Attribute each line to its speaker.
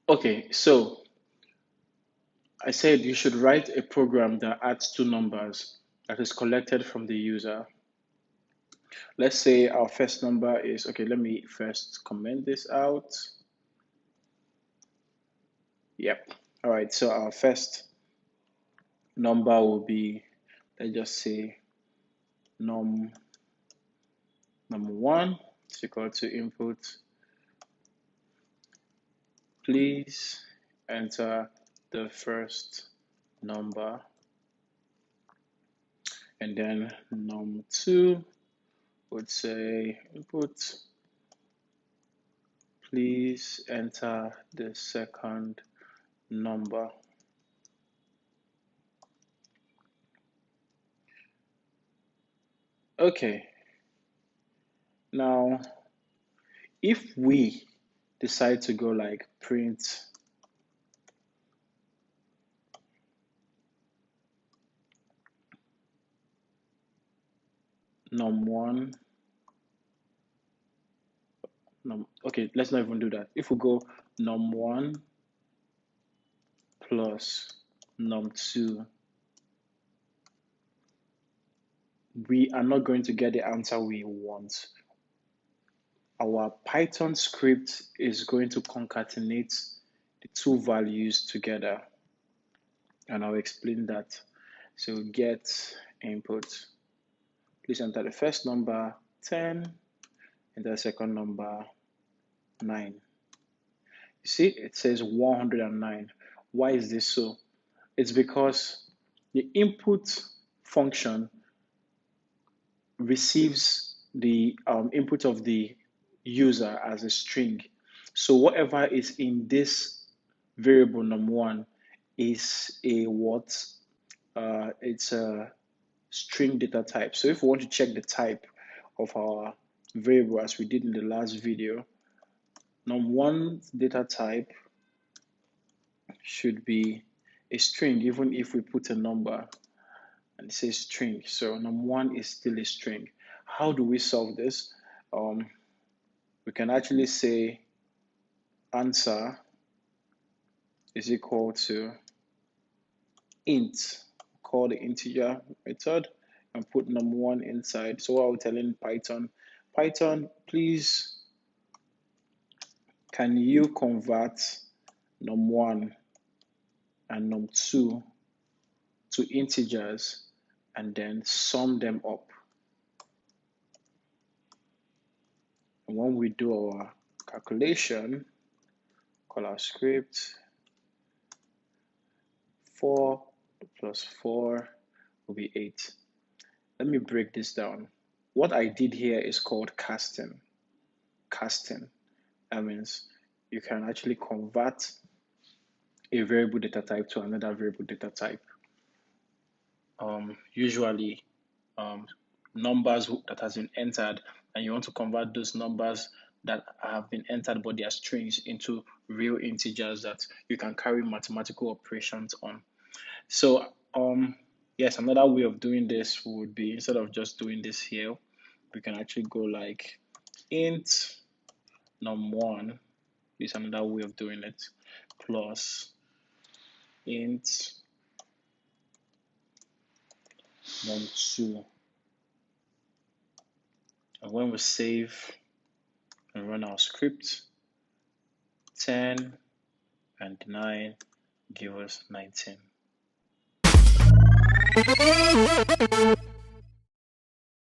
Speaker 1: Okay, so I said you should write a program that adds two numbers that is collected from the user. Let's say our first number is, okay, let me first comment this out. Yep. All right, so our first number will be, let's just say num1 is equal to input. Please enter the first number. And then num2 would say input. Please enter the second number. Okay. Now, if we decide to go like print num1, okay, let's not even do that. If we go num1 plus num2, we are not going to get the answer we want. Our Python script is going to concatenate the two values together, and I'll explain that. So get input. Please enter the first number 10 and the second number 9. You see, it says 109. Why is this so? It's because the input function receives the input of the user as a string. So whatever is in this variable num1 is a what? It's a string data type. So if we want to check the type of our variable as we did in the last video, num1 data type should be a string even if we put a number and it says string. So num1 is still a string. How do we solve this? We can actually say answer is equal to int, call the integer method and put num1 inside. So what we're telling Python, please can you convert num1 and num2 to integers and then sum them up. And when we do our calculation, call our script, 4 plus 4 will be 8. Let me break this down. What I did here is called casting. That means you can actually convert a variable data type to another variable data type. Usually numbers that has been entered, and you want to convert those numbers that have been entered but they are strings into real integers that you can carry mathematical operations on. So yes, another way of doing this would be, instead of just doing this here, we can actually go like int num1 is another way of doing it, plus int num2. And when we save and run our script, 10 and 9 give us 19.